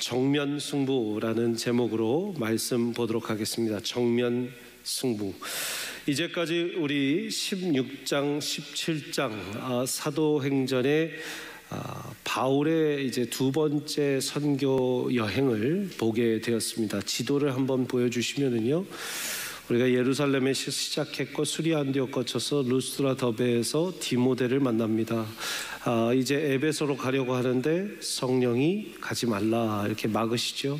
정면 승부라는 제목으로 말씀 보도록 하겠습니다. 정면 승부. 이제까지 우리 16장, 17장 사도행전의 바울의 이제 두 번째 선교 여행을 보게 되었습니다. 지도를 한번 보여주시면은요, 우리가 예루살렘에 시작했고 수리 안디옥 거쳐서 루스드라 더베에서 디모데를 만납니다. 이제 에베소로 가려고 하는데 성령이 가지 말라 이렇게 막으시죠.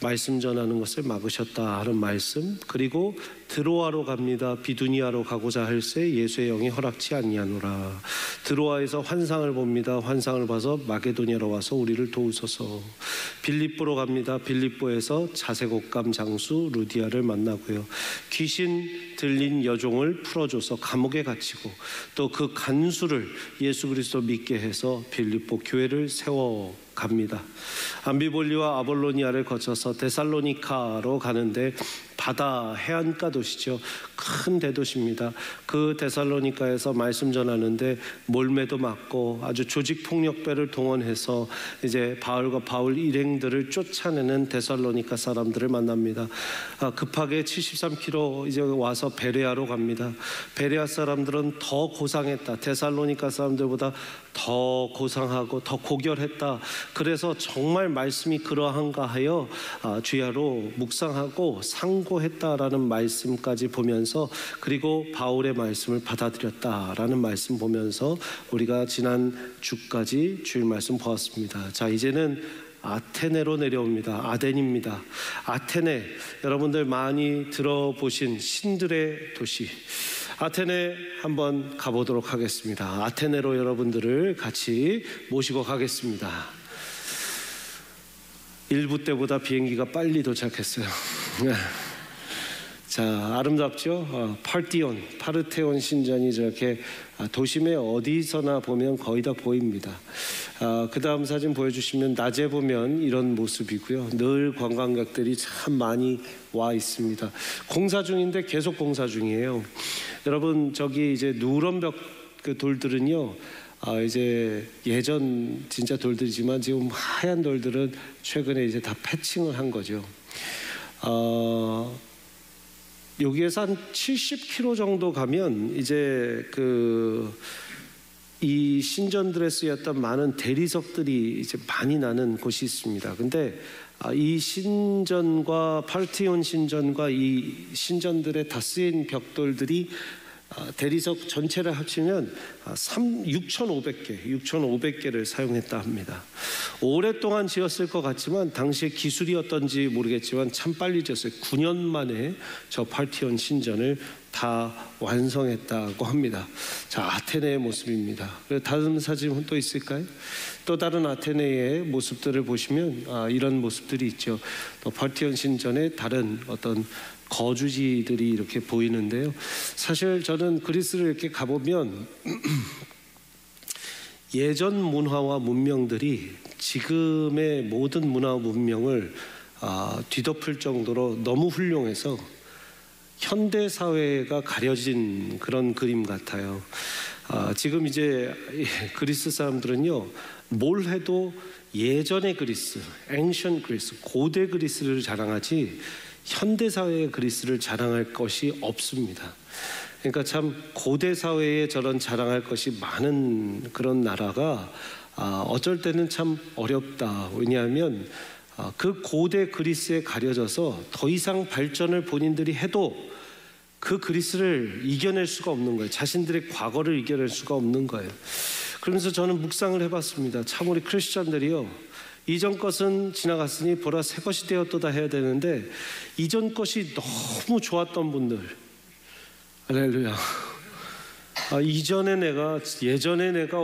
말씀 전하는 것을 막으셨다 하는 말씀. 그리고 드로아로 갑니다. 비두니아로 가고자 할새 예수의 영이 허락치 아니하노라. 드로아에서 환상을 봅니다. 환상을 봐서 마게도니아로 와서 우리를 도우소서. 빌립보로 갑니다. 빌립보에서 자색옥감 장수 루디아를 만나고요. 귀신 들린 여종을 풀어줘서 감옥에 갇히고 또 그 간수를 예수 그리스도 믿게 해서 빌립보 교회를 세워 갑니다. 암비볼리와 아볼로니아를 거쳐서 데살로니카로 가는데 바다 해안가 도시죠. 큰 대도시입니다. 그 데살로니카에서 말씀 전하는데 몰매도 맞고 아주 조직폭력배를 동원해서 이제 바울과 바울 일행들을 쫓아내는 데살로니카 사람들을 만납니다. 급하게 73km 이제 와서 베레아로 갑니다. 베레아 사람들은 더 고상했다. 데살로니카 사람들보다 더 고상하고 더 고결했다. 그래서 정말 말씀이 그러한가 하여 주야로 묵상하고 상고했다라는 말씀까지 보면서, 그리고 바울의 말씀을 받아들였다라는 말씀 보면서 우리가 지난 주까지 주일 말씀 보았습니다. 자, 이제는 아테네로 내려옵니다. 아덴입니다. 아테네, 여러분들 많이 들어보신 신들의 도시 아테네 한번 가보도록 하겠습니다. 아테네로 여러분들을 같이 모시고 가겠습니다. 1부 때보다 비행기가 빨리 도착했어요. 자, 아름답죠? 파르테온 신전이 저렇게 도심에 어디서나 보면 거의 다 보입니다. 그 다음 사진 보여주시면 낮에 보면 이런 모습이고요. 늘 관광객들이 참 많이 와 있습니다. 공사 중인데 계속 공사 중이에요. 여러분, 저기 이제 누런 벽 그 돌들은요, 이제 예전 진짜 돌들이지만 지금 하얀 돌들은 최근에 이제 다 패칭을 한 거죠. 여기에서 한 70km 정도 가면 이제 이 신전들에 쓰였던 많은 대리석들이 이제 많이 나는 곳이 있습니다. 근데 이 신전과 파르테온 신전과 이 신전들에 다 쓰인 벽돌들이 대리석 전체를 합치면 6,500개를 사용했다 합니다. 오랫동안 지었을 것 같지만 당시에 기술이 어떤지 모르겠지만 참 빨리 지었어요. 9년 만에 저 파르테온 신전을 다 완성했다고 합니다. 자, 아테네의 모습입니다. 다른 사진 또 있을까요? 또 다른 아테네의 모습들을 보시면 이런 모습들이 있죠. 또 파르테온 신전의 다른 어떤 거주지들이 이렇게 보이는데요. 사실 저는 그리스를 이렇게 가보면 예전 문화와 문명들이 지금의 모든 문화와 문명을 뒤덮을 정도로 너무 훌륭해서 현대 사회가 가려진 그런 그림 같아요. 지금 이제 그리스 사람들은요, 뭘 해도 예전의 그리스, ancient 그리스, 고대 그리스를 자랑하지 현대 사회의 그리스를 자랑할 것이 없습니다. 그러니까 참 고대 사회에 저런 자랑할 것이 많은 그런 나라가 어쩔 때는 참 어렵다. 왜냐하면 그 고대 그리스에 가려져서 더 이상 발전을 본인들이 해도 그 그리스를 이겨낼 수가 없는 거예요. 자신들의 과거를 이겨낼 수가 없는 거예요. 그러면서 저는 묵상을 해봤습니다. 참 우리 크리스천들이요, 이전 것은 지나갔으니 보라 새 것이 되었도다 해야 되는데, 이전 것이 너무 좋았던 분들, 할렐루야, 예전에 내가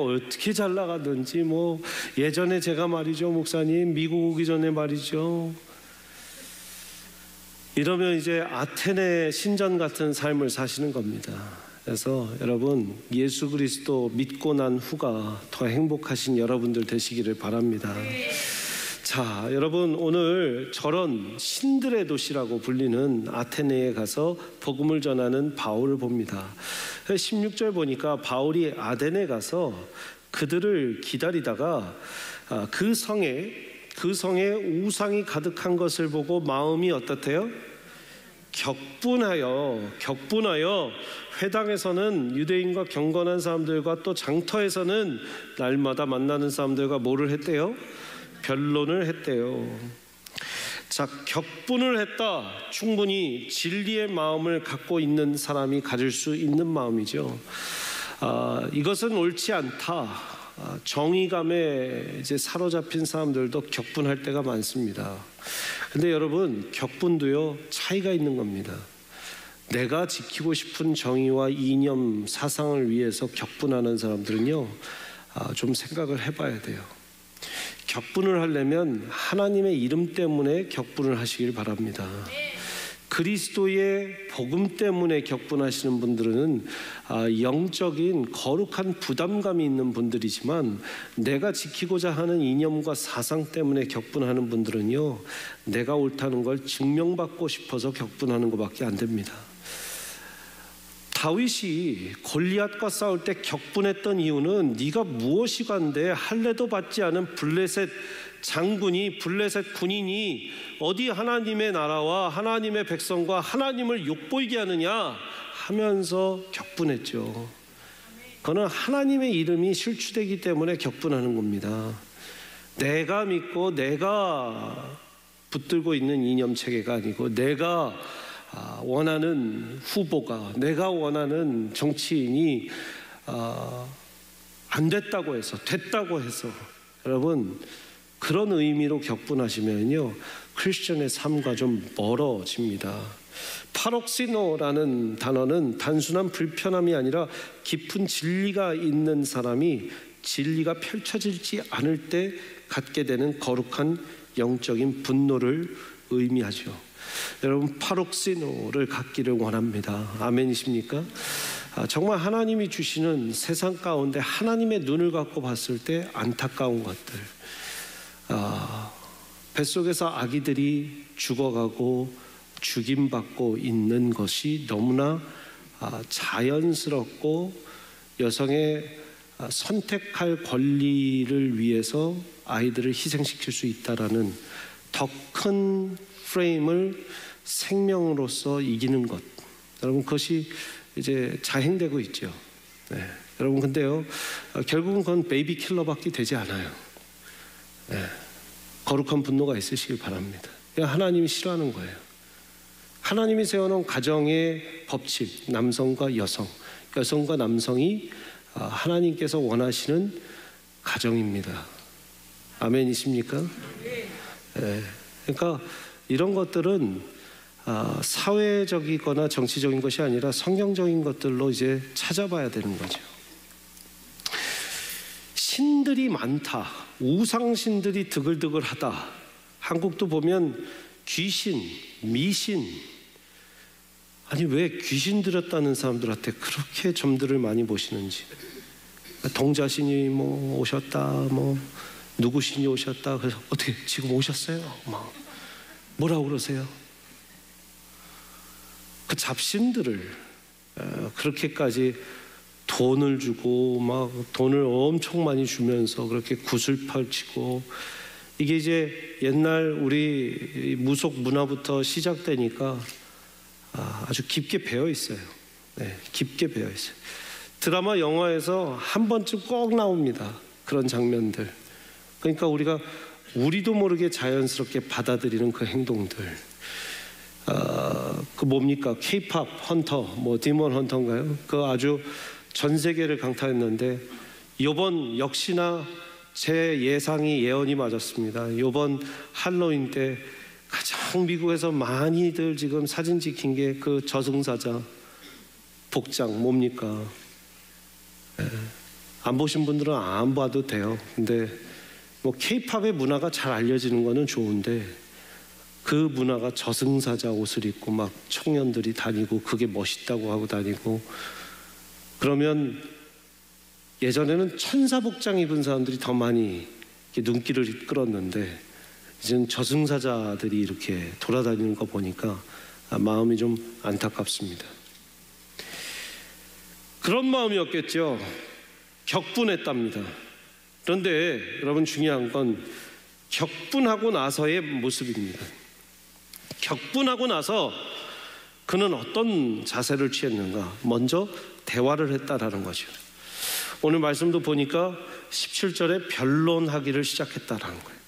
어떻게 잘 나가든지, 예전에 제가 말이죠, 목사님 미국 오기 전에 말이죠, 이러면 이제 아테네 신전 같은 삶을 사시는 겁니다. 그래서 여러분, 예수 그리스도 믿고 난 후가 더 행복하신 여러분들 되시기를 바랍니다. 자, 여러분, 오늘 저런 신들의 도시라고 불리는 아테네에 가서 복음을 전하는 바울을 봅니다. 16절 보니까 바울이 아덴에 가서 그들을 기다리다가 그 성에 그 성에 우상이 가득한 것을 보고 마음이 어떻대요? 격분하여 회당에서는 유대인과 경건한 사람들과 또 장터에서는 날마다 만나는 사람들과 뭐를 했대요? 변론을 했대요. 자, 격분을 했다. 충분히 진리의 마음을 갖고 있는 사람이 가질 수 있는 마음이죠. 이것은 옳지 않다. 정의감에 이제 사로잡힌 사람들도 격분할 때가 많습니다. 근데 여러분, 격분도요 차이가 있는 겁니다. 내가 지키고 싶은 정의와 이념, 사상을 위해서 격분하는 사람들은요 좀 생각을 해봐야 돼요. 격분을 하려면 하나님의 이름 때문에 격분을 하시길 바랍니다. 그리스도의 복음 때문에 격분하시는 분들은 영적인 거룩한 부담감이 있는 분들이지만, 내가 지키고자 하는 이념과 사상 때문에 격분하는 분들은요 내가 옳다는 걸 증명받고 싶어서 격분하는 것밖에 안 됩니다. 다윗이 골리앗과 싸울 때 격분했던 이유는 네가 무엇이 간데 할례도 받지 않은 블레셋 장군이, 블레셋 군인이 어디 하나님의 나라와 하나님의 백성과 하나님을 욕보이게 하느냐 하면서 격분했죠. 그거는 하나님의 이름이 실추되기 때문에 격분하는 겁니다. 내가 믿고 내가 붙들고 있는 이념 체계가 아니고, 내가 원하는 후보가, 내가 원하는 정치인이 안 됐다고 해서, 됐다고 해서, 여러분 그런 의미로 격분하시면요 크리스천의 삶과 좀 멀어집니다. 파록시노라는 단어는 단순한 불편함이 아니라 깊은 진리가 있는 사람이 진리가 펼쳐지지 않을 때 갖게 되는 거룩한 영적인 분노를 의미하죠. 여러분, 파록시노를 갖기를 원합니다. 아멘이십니까? 정말 하나님이 주시는 세상 가운데 하나님의 눈을 갖고 봤을 때 안타까운 것들, 뱃속에서 아기들이 죽어가고 죽임받고 있는 것이 너무나 자연스럽고, 여성의 선택할 권리를 위해서 아이들을 희생시킬 수 있다라는 더 큰 프레임을 생명으로서 이기는 것, 여러분 그것이 이제 자행되고 있죠. 네. 여러분 근데요 결국은 그건 베이비 킬러밖에 되지 않아요. 네. 거룩한 분노가 있으시길 바랍니다. 하나님이 싫어하는 거예요. 하나님이 세워놓은 가정의 법칙, 남성과 여성, 여성과 남성이 하나님께서 원하시는 가정입니다. 아멘이십니까? 네. 그러니까 이런 것들은 사회적이거나 정치적인 것이 아니라 성경적인 것들로 이제 찾아봐야 되는 거죠. 신들이 많다, 우상신들이 드글드글하다. 한국도 보면 귀신, 미신, 아니 왜 귀신 들였다는 사람들한테 그렇게 점들을 많이 보시는지. 동자신이 뭐 오셨다, 뭐 누구신이 오셨다. 그래서 어떻게 지금 오셨어요? 막 뭐라고 그러세요? 그 잡신들을 그렇게까지 돈을 주고 막 돈을 엄청 많이 주면서 그렇게 굿을 펼치고, 이게 이제 옛날 우리 무속 문화부터 시작되니까 아주 깊게 배어 있어요. 네, 깊게 배어 있어요. 드라마, 영화에서 한 번쯤 꼭 나옵니다. 그런 장면들. 그러니까 우리도 모르게 자연스럽게 받아들이는 그 행동들. 그 뭡니까? K-pop 헌터, 뭐 디몬 헌터인가요? 그 아주 전 세계를 강타했는데, 이번 역시나 제 예상이 맞았습니다. 이번 할로윈 때 가장 미국에서 많이들 지금 사진 찍힌 게 그 저승사자 복장 뭡니까? 안 보신 분들은 안 봐도 돼요. 근데 뭐 K-팝의 문화가 잘 알려지는 거는 좋은데, 그 문화가 저승사자 옷을 입고 막 청년들이 다니고 그게 멋있다고 하고 다니고, 그러면 예전에는 천사 복장 입은 사람들이 더 많이 눈길을 끌었는데, 이제는 저승사자들이 이렇게 돌아다니는 거 보니까 마음이 좀 안타깝습니다. 그런 마음이었겠죠. 격분했답니다. 그런데 여러분, 중요한 건 격분하고 나서의 모습입니다. 격분하고 나서 그는 어떤 자세를 취했는가? 먼저 대화를 했다라는 거죠. 오늘 말씀도 보니까 17절에 변론하기를 시작했다라는 거예요.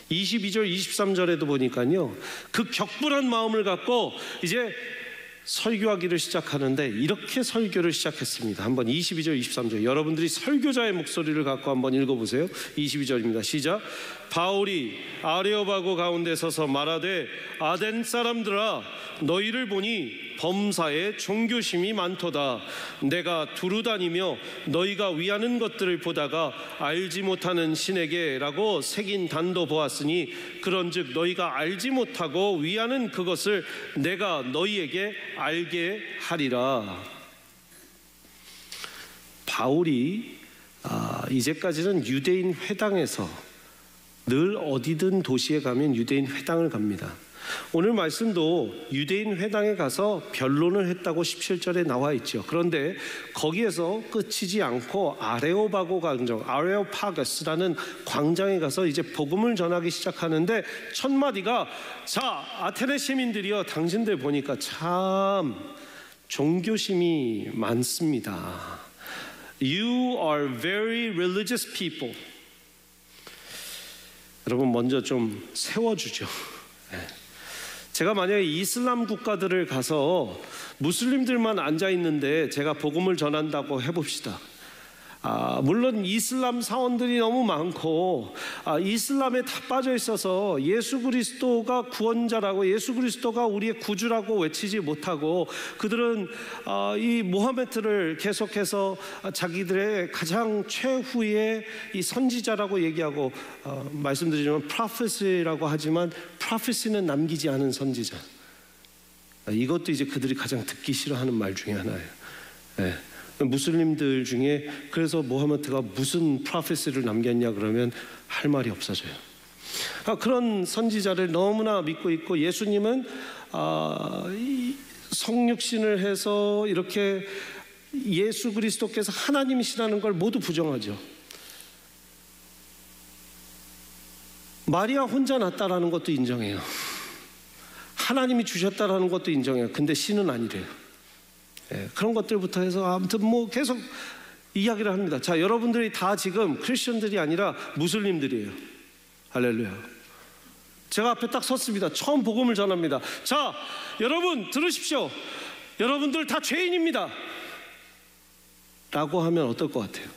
22절, 23절에도 보니까요, 그 격분한 마음을 갖고 이제 설교하기를 시작하는데 이렇게 설교를 시작했습니다. 한번 22절, 23절 여러분들이 설교자의 목소리를 갖고 한번 읽어보세요. 22절입니다. 시작. 바울이 아레오바고 가운데 서서 말하되 아덴 사람들아 너희를 보니 범사에 종교심이 많도다. 내가 두루 다니며 너희가 위하는 것들을 보다가 알지 못하는 신에게 라고 새긴 단도 보았으니 그런즉 너희가 알지 못하고 위하는 그것을 내가 너희에게 알게 하리라. 바울이 이제까지는 유대인 회당에서 늘 어디든 도시에 가면 유대인 회당을 갑니다. 오늘 말씀도 유대인 회당에 가서 변론을 했다고 17절에 나와 있죠. 그런데 거기에서 끝이지 않고 아레오바고 광장, 아레오파거스라는 광장에 가서 이제 복음을 전하기 시작하는데 첫 마디가 자 아테네 시민들이여 당신들 보니까 참 종교심이 많습니다. You are very religious people. 여러분 먼저 좀 세워주죠. 제가 만약에 이슬람 국가들을 가서 무슬림들만 앉아 있는데 제가 복음을 전한다고 해봅시다. 물론 이슬람 사원들이 너무 많고 이슬람에 다 빠져 있어서 예수 그리스도가 구원자라고 예수 그리스도가 우리의 구주라고 외치지 못하고 그들은 이 모하메트를 계속해서 자기들의 가장 최후의 이 선지자라고 얘기하고 말씀드리지만 프로페시라고 하지만 프로페시는 남기지 않은 선지자. 이것도 이제 그들이 가장 듣기 싫어하는 말 중에 하나예요. 네. 무슬림들 중에 그래서 모하메트가 무슨 프로페시를 남겼냐 그러면 할 말이 없어져요. 그런 선지자를 너무나 믿고 있고 예수님은 성육신을 해서 이렇게 예수 그리스도께서 하나님이시라는 걸 모두 부정하죠. 마리아 혼자 낳았다라는 것도 인정해요. 하나님이 주셨다라는 것도 인정해요. 근데 신은 아니래요. 그런 것들부터 해서 아무튼 뭐 계속 이야기를 합니다. 자, 여러분들이 다 지금 크리스천들이 아니라 무슬림들이에요. 할렐루야. 제가 앞에 딱 섰습니다. 처음 복음을 전합니다. 자, 여러분 들으십시오. 여러분들 다 죄인입니다. 라고 하면 어떨 것 같아요?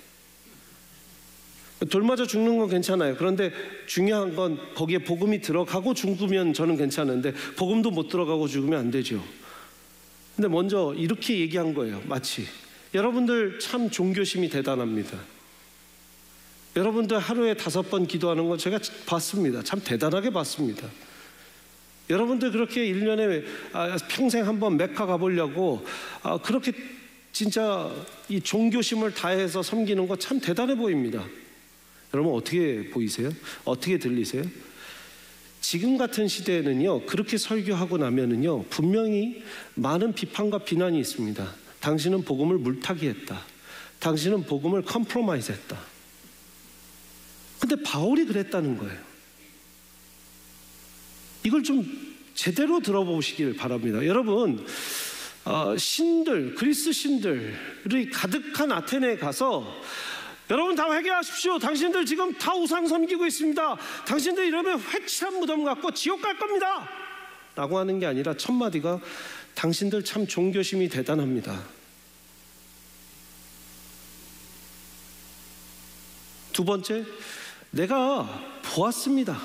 돌 맞아 죽는 건 괜찮아요. 그런데 중요한 건 거기에 복음이 들어가고 죽으면 저는 괜찮은데 복음도 못 들어가고 죽으면 안 되죠. 근데 먼저 이렇게 얘기한 거예요. 마치 여러분들 참 종교심이 대단합니다. 여러분들 하루에 5번 기도하는 거 제가 봤습니다. 참 대단하게 봤습니다. 여러분들 그렇게 1년에 평생 한번 메카 가보려고 그렇게 진짜 이 종교심을 다해서 섬기는 거 참 대단해 보입니다. 여러분 어떻게 보이세요? 어떻게 들리세요? 지금 같은 시대에는요, 그렇게 설교하고 나면은요, 분명히 많은 비판과 비난이 있습니다. 당신은 복음을 물타기 했다. 당신은 복음을 컴프로마이즈 했다. 근데 바울이 그랬다는 거예요. 이걸 좀 제대로 들어보시길 바랍니다. 여러분, 신들, 그리스 신들이 가득한 아테네에 가서 여러분 다 회개하십시오. 당신들 지금 다 우상 섬기고 있습니다. 당신들 이러면 회칠한 무덤 갖고 지옥 갈 겁니다. 라고 하는 게 아니라 첫 마디가 당신들 참 종교심이 대단합니다. 두 번째, 내가 보았습니다.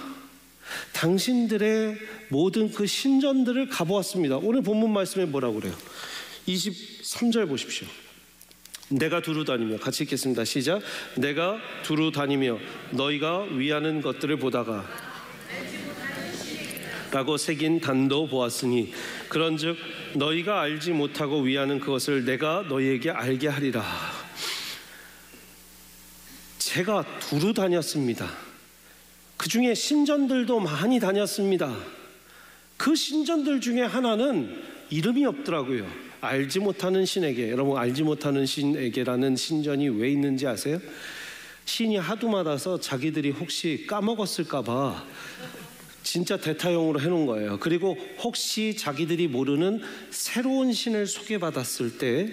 당신들의 모든 그 신전들을 가보았습니다. 오늘 본문 말씀에 뭐라고 그래요? 23절 보십시오. 내가 두루 다니며, 같이 읽겠습니다. 시작. 내가 두루 다니며 너희가 위하는 것들을 보다가 라고 새긴 단도 보았으니 그런즉 너희가 알지 못하고 위하는 그것을 내가 너희에게 알게 하리라. 제가 두루 다녔습니다. 그 중에 신전들도 많이 다녔습니다. 그 신전들 중에 하나는 이름이 없더라고요. 알지 못하는 신에게. 여러분 알지 못하는 신에게라는 신전이 왜 있는지 아세요? 신이 하도 많아서 자기들이 혹시 까먹었을까 봐 진짜 대타용으로 해놓은 거예요. 그리고 혹시 자기들이 모르는 새로운 신을 소개받았을 때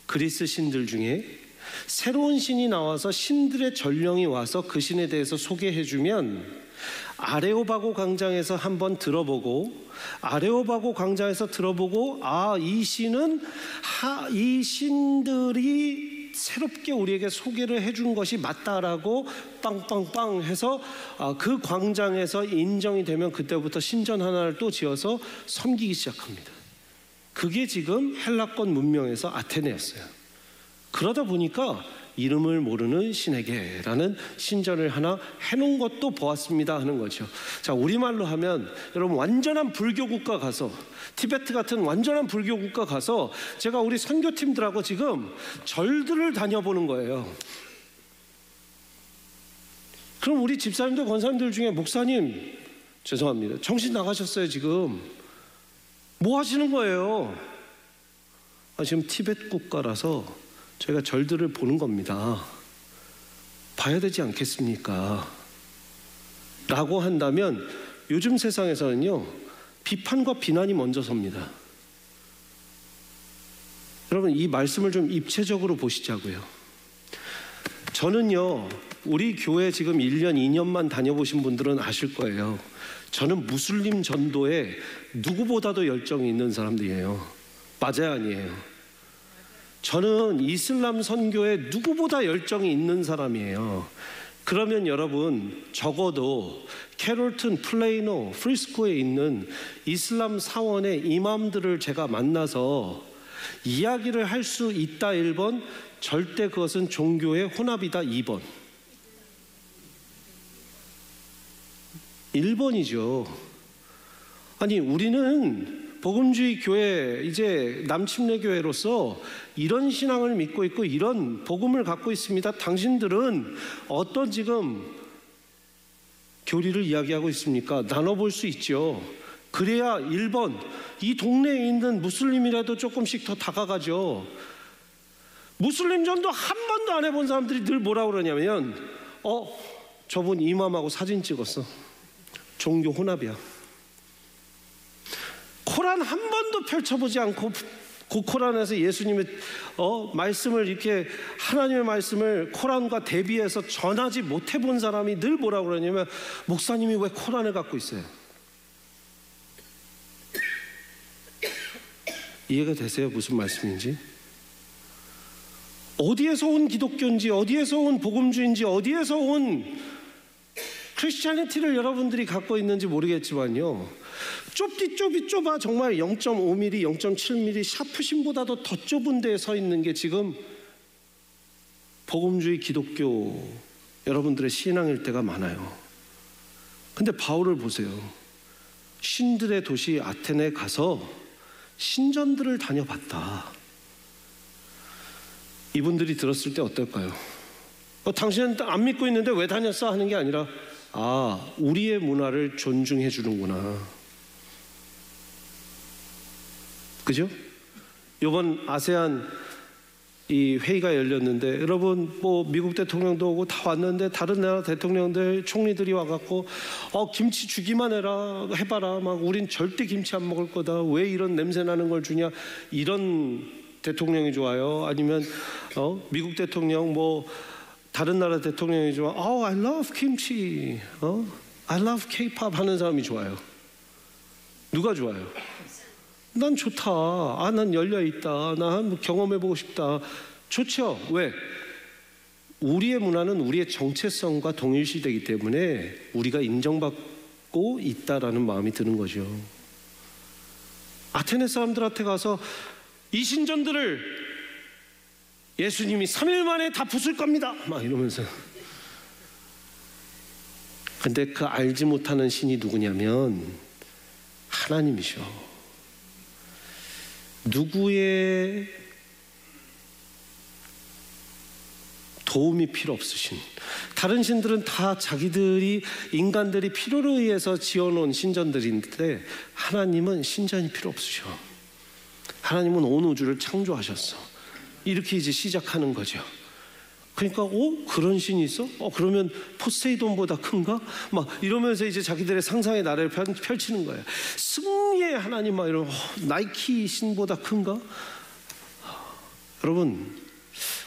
그리스 신들 중에 새로운 신이 나와서 신들의 전령이 와서 그 신에 대해서 소개해주면 아레오바고 광장에서 한번 들어보고 아레오바고 광장에서 들어보고 이 신은 이 신들이 새롭게 우리에게 소개를 해준 것이 맞다라고 빵빵빵 해서 그 광장에서 인정이 되면 그때부터 신전 하나를 또 지어서 섬기기 시작합니다. 그게 지금 헬라권 문명에서 아테네였어요. 그러다 보니까 이름을 모르는 신에게라는 신전을 하나 해놓은 것도 보았습니다 하는 거죠. 자, 우리말로 하면 여러분 완전한 불교 국가 가서 티베트 같은 완전한 불교 국가 가서 제가 우리 선교팀들하고 지금 절들을 다녀보는 거예요. 그럼 우리 집사님들 권사님들 중에 목사님 죄송합니다 정신 나가셨어요. 지금 뭐 하시는 거예요? 지금 티베트 국가라서 저희가 절들을 보는 겁니다. 봐야 되지 않겠습니까? 라고 한다면 요즘 세상에서는요 비판과 비난이 먼저 섭니다. 여러분 이 말씀을 좀 입체적으로 보시자고요. 저는요 우리 교회 지금 1년 2년만 다녀보신 분들은 아실 거예요. 저는 무슬림 전도에 누구보다도 열정이 있는 사람들이에요. 맞아요 아니에요? 저는 이슬람 선교에 누구보다 열정이 있는 사람이에요. 그러면 여러분 적어도 캐롤튼, 플레이노, 프리스코에 있는 이슬람 사원의 이맘들을 제가 만나서 이야기를 할 수 있다 1번, 절대 그것은 종교의 혼합이다 2번. 1번이죠. 아니 우리는 복음주의 교회 이제 남침례 교회로서 이런 신앙을 믿고 있고 이런 복음을 갖고 있습니다. 당신들은 어떤 지금 교리를 이야기하고 있습니까? 나눠볼 수 있죠. 그래야 1번 이 동네에 있는 무슬림이라도 조금씩 더 다가가죠. 무슬림 전도 한 번도 안 해본 사람들이 늘 뭐라 그러냐면 저분 이맘하고 사진 찍었어. 종교 혼합이야. 코란 한 번도 펼쳐보지 않고 그 코란에서 예수님의 말씀을 이렇게 하나님의 말씀을 코란과 대비해서 전하지 못해본 사람이 늘 뭐라고 그러냐면 목사님이 왜 코란을 갖고 있어요? 이해가 되세요? 무슨 말씀인지? 어디에서 온 기독교인지 어디에서 온 복음주의인지 어디에서 온 크리스찬리티를 여러분들이 갖고 있는지 모르겠지만요 좁아 정말 0.5mm, 0.7mm 샤프심보다도 더 좁은 데에 서 있는 게 지금 복음주의 기독교 여러분들의 신앙일 때가 많아요. 근데 바울을 보세요. 신들의 도시 아테네에 가서 신전들을 다녀봤다. 이분들이 들었을 때 어떨까요? 당신은 안 믿고 있는데 왜 다녔어? 하는 게 아니라 우리의 문화를 존중해 주는구나. 그죠? 이번 아세안 이 회의가 열렸는데 여러분 뭐 미국 대통령도 오고 다 왔는데 다른 나라 대통령들 총리들이 와갖고 김치 주기만 해봐라 막 우린 절대 김치 안 먹을 거다. 왜 이런 냄새 나는 걸 주냐. 이런 대통령이 좋아요? 아니면 미국 대통령 뭐 다른 나라 대통령이 좋아? I love 김치. I love K-pop 하는 사람이 좋아요. 누가 좋아요? 난 좋다. 난 열려있다. 난 경험해보고 싶다. 좋죠. 왜? 우리의 문화는 우리의 정체성과 동일시되기 때문에 우리가 인정받고 있다라는 마음이 드는 거죠. 아테네 사람들한테 가서 이 신전들을 예수님이 3일 만에 다 부술 겁니다 막 이러면서. 근데 그 알지 못하는 신이 누구냐면 하나님이셔. 누구의 도움이 필요 없으신, 다른 신들은 다 자기들이 인간들이 필요로 의해서 지어놓은 신전들인데 하나님은 신전이 필요 없으셔. 하나님은 온 우주를 창조하셨어. 이렇게 이제 시작하는 거죠. 그러니까 그런 신이 있어? 그러면 포세이돈보다 큰가? 막 이러면서 이제 자기들의 상상의 나래를 펼치는 거예요. 승리의 하나님 막 이런 나이키 신보다 큰가? 여러분,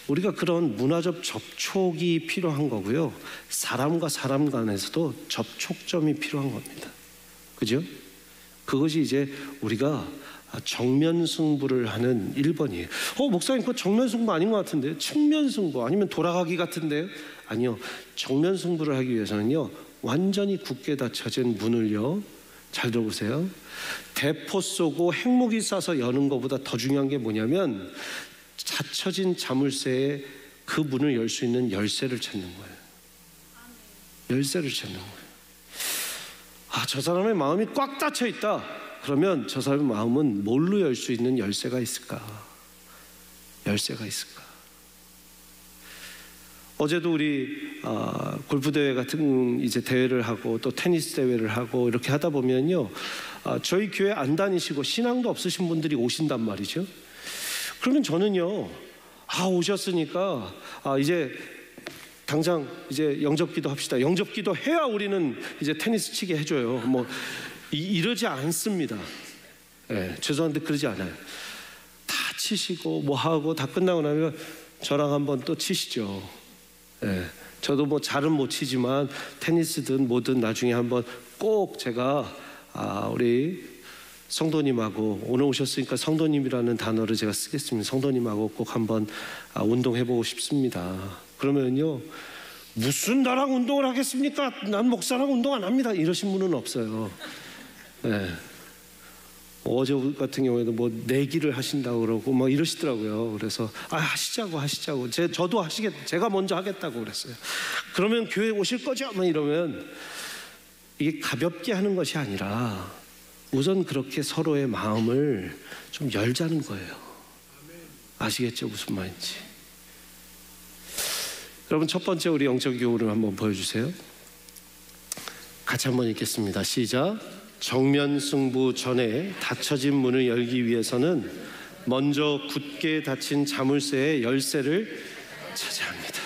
우리가 그런 문화적 접촉이 필요한 거고요. 사람과 사람 간에서도 접촉점이 필요한 겁니다. 그죠? 그것이 이제 우리가 정면 승부를 하는 1번이에요. 목사님, 그거 정면 승부 아닌 것 같은데요? 측면 승부 아니면 돌아가기 같은데요? 아니요. 정면 승부를 하기 위해서는요, 완전히 굳게 닫혀진 문을요, 잘 들어보세요. 대포 쏘고 핵무기 쏴서 여는 것보다 더 중요한 게 뭐냐면 닫혀진 자물쇠에 그 문을 열 수 있는 열쇠를 찾는 거예요. 열쇠를 찾는 거예요. 저 사람의 마음이 꽉 닫혀 있다. 그러면 저 사람의 마음은 뭘로 열 수 있는 열쇠가 있을까? 열쇠가 있을까? 어제도 우리 골프 대회 같은 이제 대회를 하고 또 테니스 대회를 하고 이렇게 하다 보면요, 저희 교회 안 다니시고 신앙도 없으신 분들이 오신단 말이죠. 그러면 저는요, 오셨으니까 이제 당장 이제 영접기도 합시다. 영접기도 해야 우리는 이제 테니스 치게 해줘요. 뭐 이러지 않습니다. 죄송한데 그러지 않아요. 다 치시고 뭐 하고 다 끝나고 나면 저랑 한번 또 치시죠. 저도 뭐 잘은 못 치지만 테니스든 뭐든 나중에 한번 꼭 제가 우리 성도님하고, 오늘 오셨으니까 성도님이라는 단어를 제가 쓰겠습니다. 성도님하고 꼭 한번 운동해보고 싶습니다. 그러면요, 무슨 나랑 운동을 하겠습니까? 난 목사랑 운동 안 합니다. 이러신 분은 없어요. 어제 같은 경우에도 뭐 내기를 하신다고 그러고 막 이러시더라고요. 그래서 하시자고 저도 제가 먼저 하겠다고 그랬어요. 그러면 교회 오실 거죠? 막 이러면 이게 가볍게 하는 것이 아니라 우선 그렇게 서로의 마음을 좀 열자는 거예요. 아시겠죠? 무슨 말인지. 여러분, 첫 번째 우리 영적 교훈을 한번 보여주세요. 같이 한번 읽겠습니다. 시작. 정면 승부 전에 닫혀진 문을 열기 위해서는 먼저 굳게 닫힌 자물쇠의 열쇠를 찾아야 합니다.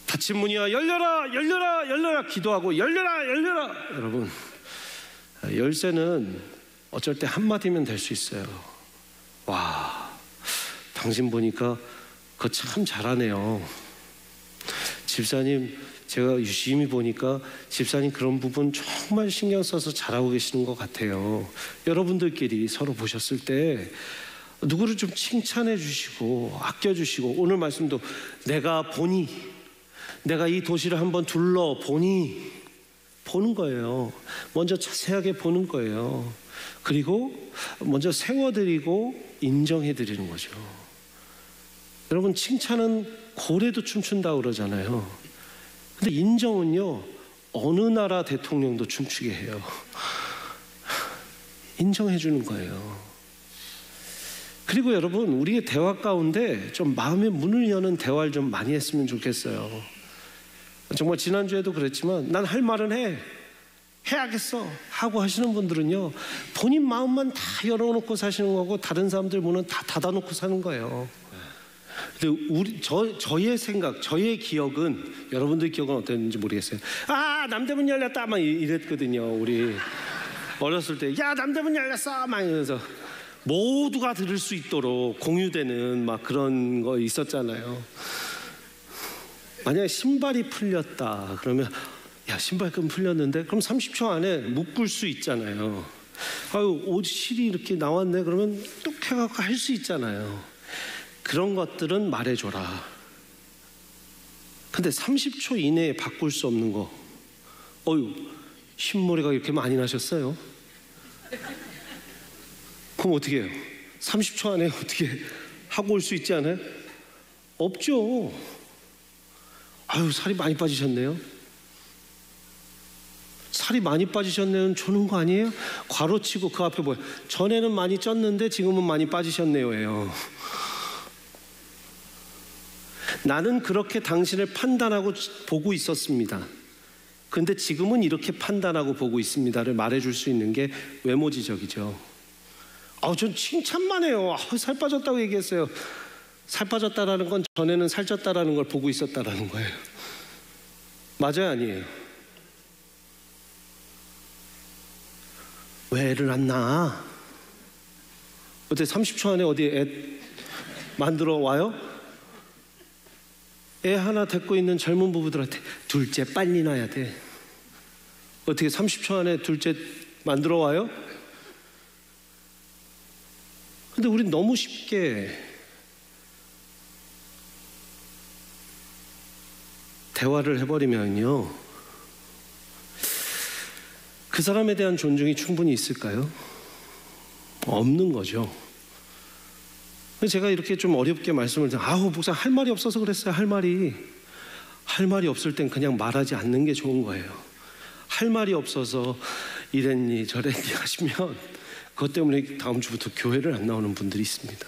닫힌 문이야 열려라 열려라 열려라 기도하고 열려라 열려라. 여러분, 열쇠는 어쩔 때 한마디면 될 수 있어요. 와, 당신 보니까 그거 참 잘하네요. 집사님, 제가 유심히 보니까 집사님 그런 부분 정말 신경 써서 잘하고 계시는 것 같아요. 여러분들끼리 서로 보셨을 때 누구를 좀 칭찬해 주시고 아껴주시고, 오늘 말씀도 내가 이 도시를 한번 둘러보니 보는 거예요. 먼저 자세하게 보는 거예요. 그리고 먼저 세워드리고 인정해드리는 거죠. 여러분, 칭찬은 고래도 춤춘다고 그러잖아요. 근데 인정은요, 어느 나라 대통령도 춤추게 해요. 인정해 주는 거예요. 그리고 여러분, 우리의 대화 가운데 좀 마음의 문을 여는 대화를 좀 많이 했으면 좋겠어요. 정말 지난주에도 그랬지만 난 할 말은 해야겠어 하고 하시는 분들은요, 본인 마음만 다 열어놓고 사시는 거고 다른 사람들 문은 다 닫아놓고 사는 거예요. 근데 저의 생각, 저의 기억은, 여러분들 기억은 어땠는지 모르겠어요. 남대문 열렸다 막 이랬거든요. 우리 어렸을 때 야 남대문 열렸어 막 이러면서 모두가 들을 수 있도록 공유되는 막 그런 거 있었잖아요. 만약에 신발이 풀렸다 그러면 야, 신발끈 풀렸는데, 그럼 30초 안에 묶을 수 있잖아요. 옷실이 이렇게 나왔네 그러면 뚝 해갖고 할 수 있잖아요. 그런 것들은 말해줘라. 근데 30초 이내에 바꿀 수 없는 거, 흰머리가 이렇게 많이 나셨어요? 그럼 어떻게 해요? 30초 안에 어떻게 하고 올 수 있지 않아요? 없죠. 살이 많이 빠지셨네요. 살이 많이 빠지셨네요는 주는 거 아니에요? 괄호치고 그 앞에 뭐예요? 전에는 많이 쪘는데 지금은 많이 빠지셨네요예요. 나는 그렇게 당신을 판단하고 보고 있었습니다. 근데 지금은 이렇게 판단하고 보고 있습니다를 말해줄 수 있는 게 외모 지적이죠. 전 칭찬만 해요. 살 빠졌다고 얘기했어요. 살 빠졌다라는 건 전에는 살쪘다라는 걸 보고 있었다라는 거예요. 맞아요, 아니에요? 왜 애를 안 낳아? 어때 30초 안에 어디 애 만들어 와요? 애 하나 데리고 있는 젊은 부부들한테 둘째 빨리 낳아야 돼. 어떻게 30초 안에 둘째 만들어 와요? 근데 우린 너무 쉽게 대화를 해버리면요, 그 사람에 대한 존중이 충분히 있을까요? 없는 거죠. 제가 이렇게 좀 어렵게 말씀을 드리면, 목사 할 말이 없어서 그랬어요. 할 말이 없을 땐 그냥 말하지 않는 게 좋은 거예요. 할 말이 없어서 이랬니 저랬니 하시면 그것 때문에 다음 주부터 교회를 안 나오는 분들이 있습니다.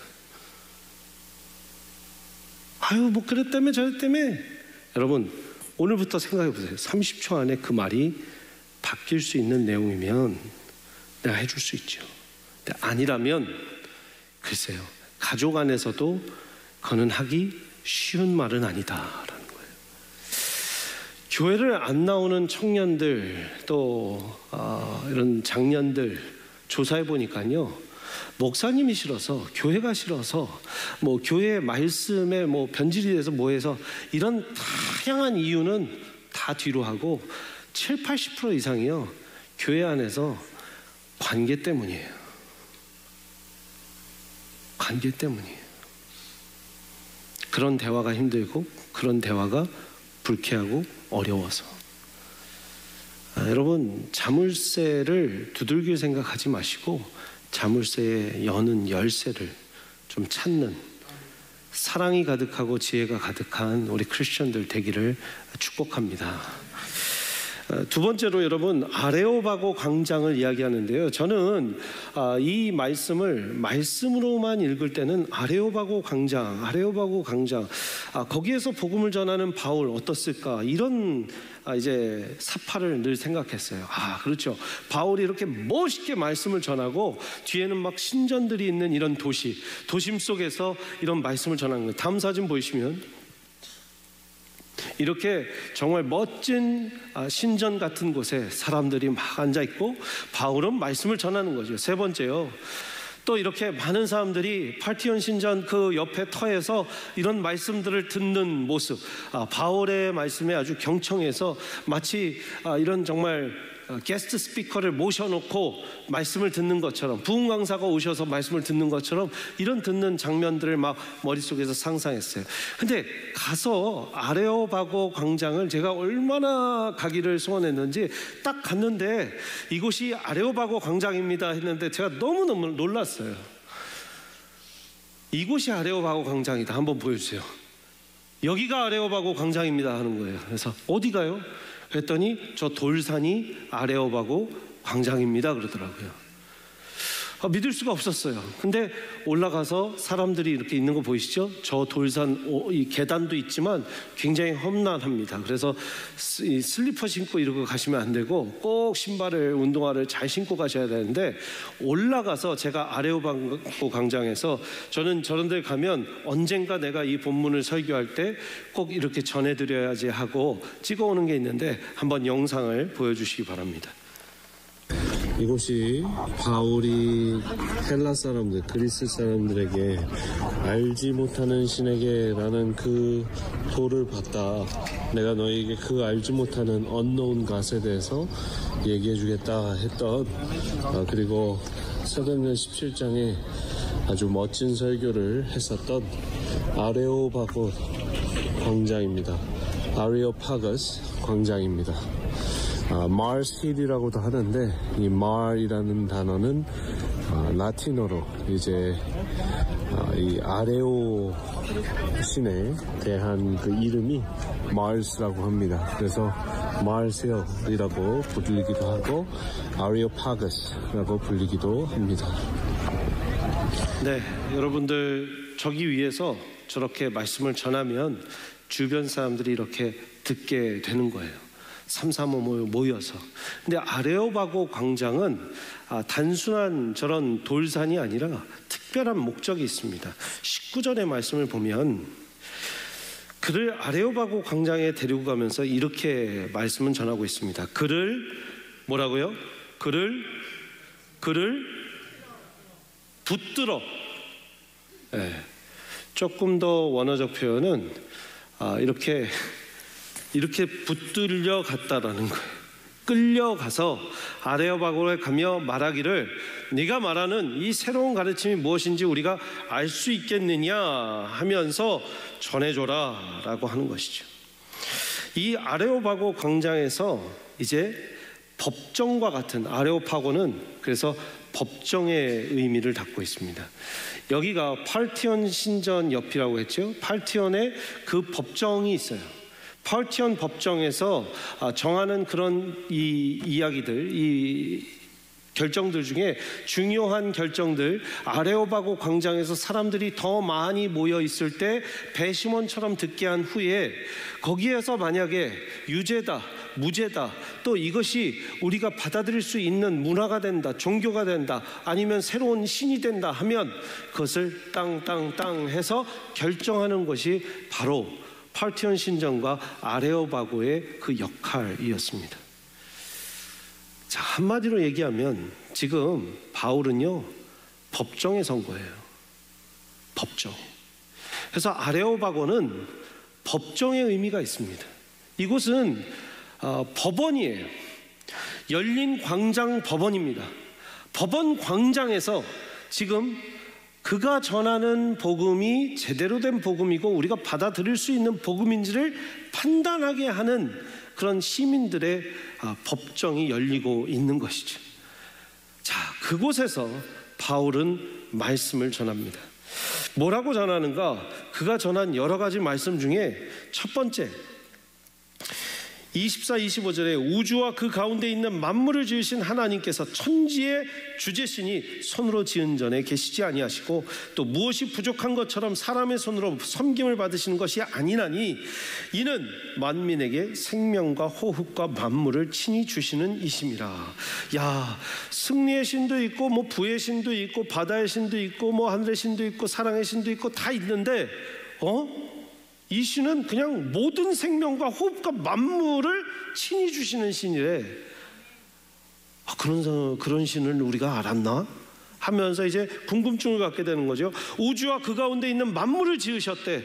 뭐 그랬다며 저랬다며. 여러분, 오늘부터 생각해 보세요. 30초 안에 그 말이 바뀔 수 있는 내용이면 내가 해줄 수 있죠. 근데 아니라면 글쎄요, 가족 안에서도 그는 하기 쉬운 말은 아니다라는 거예요. 교회를 안 나오는 청년들 또 이런 장년들 조사해 보니까요, 목사님이 싫어서, 교회가 싫어서, 뭐 교회 말씀에 뭐 변질이 돼서 뭐해서 이런 다양한 이유는 다 뒤로 하고 7, 80% 이상이요, 교회 안에서 관계 때문이에요. 관계 때문이에요. 그런 대화가 힘들고 그런 대화가 불쾌하고 어려워서. 여러분, 자물쇠를 두들길 생각하지 마시고 자물쇠에 여는 열쇠를 좀 찾는, 사랑이 가득하고 지혜가 가득한 우리 크리스천들 되기를 축복합니다. 두 번째로 여러분, 아레오바고 광장을 이야기하는데요, 저는 이 말씀을 말씀으로만 읽을 때는 아레오바고 광장 거기에서 복음을 전하는 바울 어떻을까, 이런 이제 사파를 늘 생각했어요. 그렇죠, 바울이 이렇게 멋있게 말씀을 전하고 뒤에는 막 신전들이 있는 이런 도심 속에서 이런 말씀을 전하는 거예요. 다음 사진 보이시면 이렇게 정말 멋진 신전 같은 곳에 사람들이 막 앉아있고 바울은 말씀을 전하는 거죠. 세 번째요, 또 이렇게 많은 사람들이 팔티온 신전 그 옆에 터에서 이런 말씀들을 듣는 모습, 바울의 말씀에 아주 경청해서 마치 이런 정말 게스트 스피커를 모셔놓고 말씀을 듣는 것처럼, 부흥 강사가 오셔서 말씀을 듣는 것처럼 이런 듣는 장면들을 막 머릿속에서 상상했어요. 근데 가서 아레오바고 광장을 제가 얼마나 가기를 소원했는지 딱 갔는데 이곳이 아레오바고 광장입니다 했는데 제가 너무너무 놀랐어요. 이곳이 아레오바고 광장이다, 한번 보여주세요. 여기가 아레오바고 광장입니다 하는 거예요. 그래서 어디가요? 그랬더니 저 돌산이 아레오바고 광장입니다 그러더라고요. 믿을 수가 없었어요. 근데 올라가서 사람들이 이렇게 있는 거 보이시죠? 저 돌산, 이 계단도 있지만 굉장히 험난합니다. 그래서 이 슬리퍼 신고 이러고 가시면 안 되고 꼭 신발을, 운동화를 잘 신고 가셔야 되는데, 올라가서 제가 아레오바고 광장에서, 저는 저런 데 가면 언젠가 내가 이 본문을 설교할 때 꼭 이렇게 전해드려야지 하고 찍어오는 게 있는데 한번 영상을 보여주시기 바랍니다. 이곳이 바울이 헬라 사람들, 그리스 사람들에게 알지 못하는 신에게라는 그 돌을 봤다, 내가 너에게 그 알지 못하는 언노운 갓에 대해서 얘기해 주겠다 했던, 그리고 사도행전 17장에 아주 멋진 설교를 했었던 아레오바고 광장입니다. 아레오파거스 광장입니다. 마르스 힐이라고도 하는데, 이 마르이라는 단어는 라틴어로 이제 이 아레오 신에 대한 그 이름이 마르스라고 합니다. 그래서 마르셀이라고 불리기도 하고 아레오파거스라고 불리기도 합니다. 네, 여러분들, 저기 위에서 저렇게 말씀을 전하면 주변 사람들이 이렇게 듣게 되는 거예요. 삼삼오오 모여서. 근데 아레오바고 광장은 단순한 저런 돌산이 아니라 특별한 목적이 있습니다. 19절의 말씀을 보면 그를 아레오바고 광장에 데리고 가면서 이렇게 말씀은 전하고 있습니다. 그를 뭐라고요? 그를 붙들어. 네. 조금 더 원어적 표현은 이렇게 붙들려 갔다라는 거예요. 끌려가서 아레오바고에 가며 말하기를 네가 말하는 이 새로운 가르침이 무엇인지 우리가 알 수 있겠느냐 하면서 전해줘라 라고 하는 것이죠. 이 아레오바고 광장에서 이제 법정과 같은, 아레오파고는 그래서 법정의 의미를 갖고 있습니다. 여기가 팔티온 신전 옆이라고 했죠. 팔티온에 그 법정이 있어요. 팔티온 법정에서 정하는 그런 이 이야기들, 이 결정들 중에 중요한 결정들, 아레오바고 광장에서 사람들이 더 많이 모여 있을 때 배심원처럼 듣게 한 후에 거기에서 만약에 유죄다, 무죄다, 또 이것이 우리가 받아들일 수 있는 문화가 된다, 종교가 된다, 아니면 새로운 신이 된다 하면 그것을 땅 해서 결정하는 것이 바로 팔티온 신전과 아레오바고의 그 역할이었습니다. 자, 한마디로 얘기하면 지금 바울은요 법정에 선 거예요. 법정. 그래서 아레오바고는 법정의 의미가 있습니다. 이곳은 법원이에요. 열린 광장 법원입니다. 법원 광장에서 지금 그가 전하는 복음이 제대로 된 복음이고 우리가 받아들일 수 있는 복음인지를 판단하게 하는 그런 시민들의 법정이 열리고 있는 것이죠. 자, 그곳에서 바울은 말씀을 전합니다. 뭐라고 전하는가? 그가 전한 여러 가지 말씀 중에 첫 번째, 24, 25절에 우주와 그 가운데 있는 만물을 지으신 하나님께서 천지의 주제신이 손으로 지은 전에 계시지 아니하시고 또 무엇이 부족한 것처럼 사람의 손으로 섬김을 받으시는 것이 아니나니 이는 만민에게 생명과 호흡과 만물을 친히 주시는 이심이라. 야, 승리의 신도 있고 뭐 부의 신도 있고 바다의 신도 있고 뭐 하늘의 신도 있고 사랑의 신도 있고 다 있는데 이 신은 그냥 모든 생명과 호흡과 만물을 친히 주시는 신이래. 그런 신을 우리가 알았나? 하면서 이제 궁금증을 갖게 되는 거죠. 우주와 그 가운데 있는 만물을 지으셨대.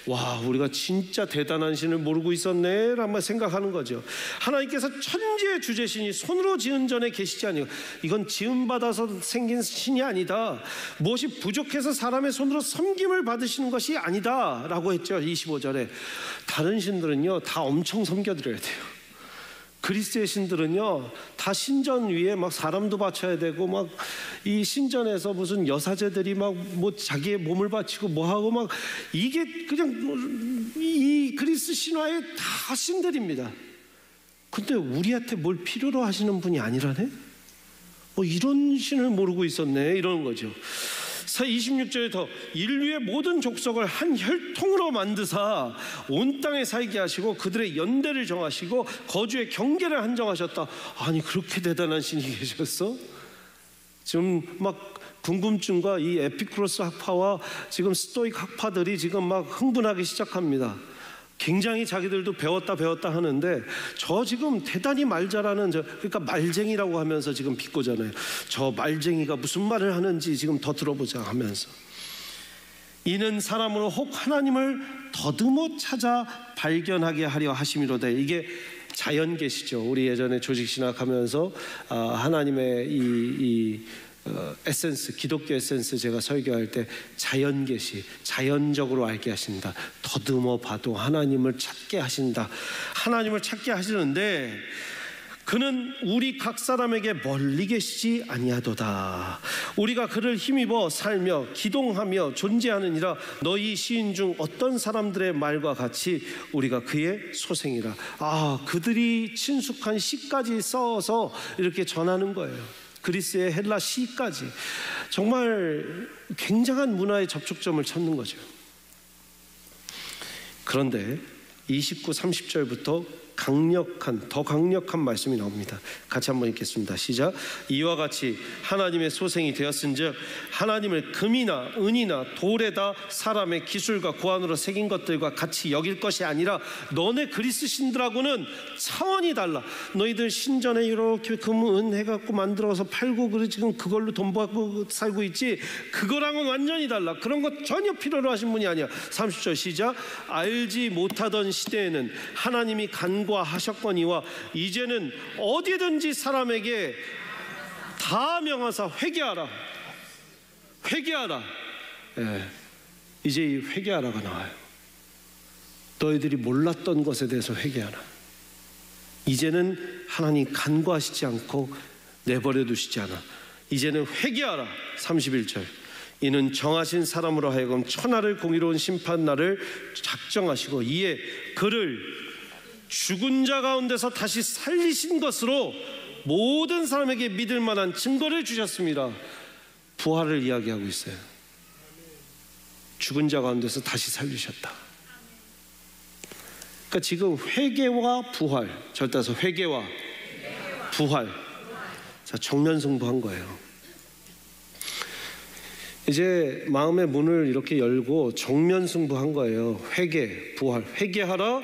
와, 우리가 진짜 대단한 신을 모르고 있었네 라고 생각하는 거죠. 하나님께서 천지의 주제신이 손으로 지은 전에 계시지 아니고 이건 지음받아서 생긴 신이 아니다. 무엇이 부족해서 사람의 손으로 섬김을 받으시는 것이 아니다 라고 했죠. 25절에 다른 신들은요 다 엄청 섬겨드려야 돼요. 그리스의 신들은요 다 신전 위에 막 사람도 바쳐야 되고 막 이 신전에서 무슨 여사제들이 막 뭐 자기의 몸을 바치고 뭐 하고 막 이게 그냥 이 그리스 신화의 다 신들입니다. 근데 우리한테 뭘 필요로 하시는 분이 아니라네? 이런 신을 모르고 있었네 이러는 거죠. 26절에 더 인류의 모든 족속을 한 혈통으로 만드사 온 땅에 살게 하시고 그들의 연대를 정하시고 거주의 경계를 한정하셨다. 아니 그렇게 대단한 신이 계셨어? 지금 막 궁금증과 이 에피쿠로스 학파와 지금 스토익 학파들이 지금 막 흥분하기 시작합니다. 굉장히 자기들도 배웠다 하는데 저 지금 대단히 말 잘하는 그러니까 말쟁이라고 하면서 지금 비꼬잖아요. 저 말쟁이가 무슨 말을 하는지 지금 더 들어보자 하면서 이는 사람으로 혹 하나님을 더듬어 찾아 발견하게 하려 하심이로다. 이게 자연계시죠. 우리 예전에 조직신학하면서 하나님의 에센스, 기독교 에센스 제가 설교할 때 자연계시, 자연적으로 알게 하신다. 더듬어 봐도 하나님을 찾게 하신다. 하나님을 찾게 하시는데 그는 우리 각 사람에게 멀리 계시지 아니하도다. 우리가 그를 힘입어 살며 기동하며 존재하느니라. 너희 시인 중 어떤 사람들의 말과 같이 우리가 그의 소생이라. 그들이 친숙한 시까지 써서 이렇게 전하는 거예요. 그리스의 헬라 시까지 정말 굉장한 문화의 접촉점을 찾는 거죠. 그런데 29, 30절부터 더 강력한 말씀이 나옵니다. 같이 한번 읽겠습니다. 시작. 이와 같이 하나님의 소생이 되었은즉 하나님을 금이나 은이나 돌에다 사람의 기술과 고안으로 새긴 것들과 같이 여길 것이 아니라 너네 그리스 신들하고는 차원이 달라. 너희들 신전에 이렇게 금, 은 해갖고 만들어서 팔고 그래 지금 그걸로 돈 받고 살고 있지, 그거랑은 완전히 달라. 그런 것 전혀 필요로 하신 분이 아니야. 30절 시작. 알지 못하던 시대에는 하나님이 간과하셨거니와 이제는 어디든지 사람에게 다 명하사 회개하라. 회개하라. 예, 이제 이 회개하라가 나와요. 너희들이 몰랐던 것에 대해서 회개하라. 이제는 하나님 간과하시지 않고 내버려 두시지 않아. 이제는 회개하라. 31절. 이는 정하신 사람으로 하여금 천하를 공의로운 심판날을 작정하시고 이에 그를 죽은 자 가운데서 다시 살리신 것으로 모든 사람에게 믿을 만한 증거를 주셨습니다. 부활을 이야기하고 있어요. 죽은 자 가운데서 다시 살리셨다. 그러니까 지금 회개와 부활, 절따서 회개와 부활, 자, 정면승부한 거예요. 이제 마음의 문을 이렇게 열고 정면승부한 거예요. 회개, 부활. 회개하라.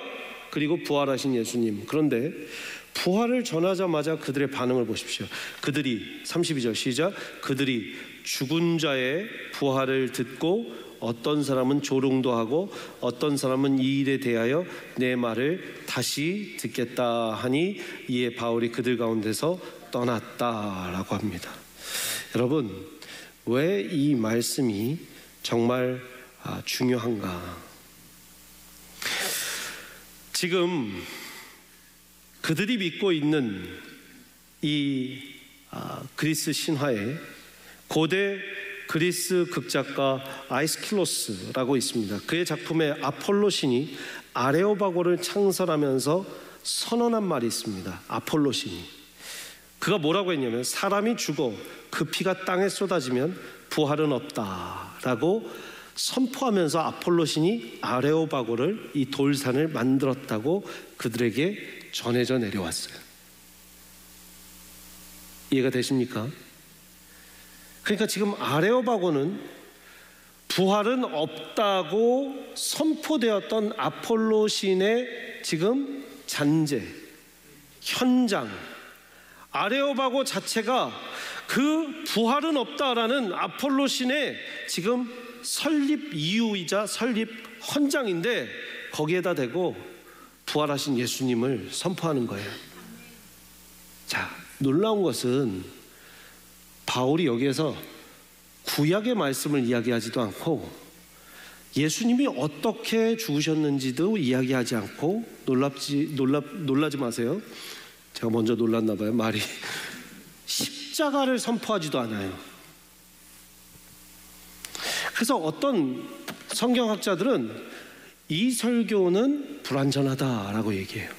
그리고 부활하신 예수님. 그런데 부활을 전하자마자 그들의 반응을 보십시오. 그들이 32절 시작. 그들이 죽은 자의 부활을 듣고 어떤 사람은 조롱도 하고 어떤 사람은 이 일에 대하여 내 말을 다시 듣겠다 하니 이에 바울이 그들 가운데서 떠났다라고 합니다. 여러분, 왜 이 말씀이 정말 중요한가? 지금 그들이 믿고 있는 이 그리스 신화에 고대 그리스 극작가 아이스킬로스라고 있습니다. 그의 작품에 아폴로 신이 아레오바고를 창설하면서 선언한 말이 있습니다. 아폴로 신이 그가 뭐라고 했냐면 사람이 죽어 그 피가 땅에 쏟아지면 부활은 없다라고 선포하면서 아폴로 신이 아레오바고를, 이 돌산을 만들었다고 그들에게 전해져 내려왔어요. 이해가 되십니까? 그러니까 지금 아레오바고는 부활은 없다고 선포되었던 아폴로 신의 지금 잔재, 현장, 아레오바고 자체가 그 부활은 없다라는 아폴로 신의 지금 설립 이유이자 설립 헌장인데 거기에다 대고 부활하신 예수님을 선포하는 거예요. 자, 놀라운 것은 바울이 여기에서 구약의 말씀을 이야기하지도 않고 예수님이 어떻게 죽으셨는지도 이야기하지 않고 놀라지 마세요. 제가 먼저 놀랐나 봐요. 말이 십자가를 선포하지도 않아요. 그래서 어떤 성경학자들은 이 설교는 불완전하다라고 얘기해요.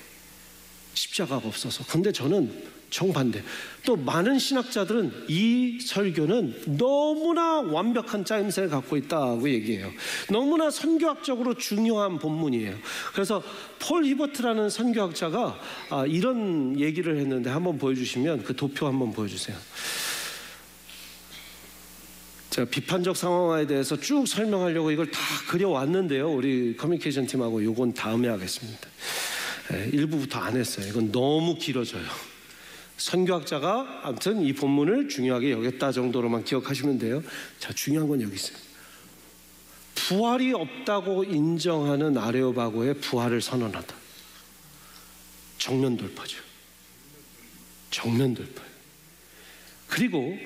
십자가가 없어서. 근데 저는 정반대. 또 많은 신학자들은 이 설교는 너무나 완벽한 짜임새를 갖고 있다고 얘기해요. 너무나 선교학적으로 중요한 본문이에요. 그래서 폴 히버트라는 선교학자가 이런 얘기를 했는데 한번 보여주시면 그 도표 한번 보여주세요. 제가 비판적 상황화에 대해서 쭉 설명하려고 이걸 다 그려왔는데요. 우리 커뮤니케이션 팀하고 이건 다음에 하겠습니다. 일부부터 안 했어요. 이건 너무 길어져요. 선교학자가 아무튼 이 본문을 중요하게 여겼다 정도로만 기억하시면 돼요. 자, 중요한 건 여기 있어요. 부활이 없다고 인정하는 아레오바고의 부활을 선언하다. 정면 돌파죠. 정면 돌파예요. 그리고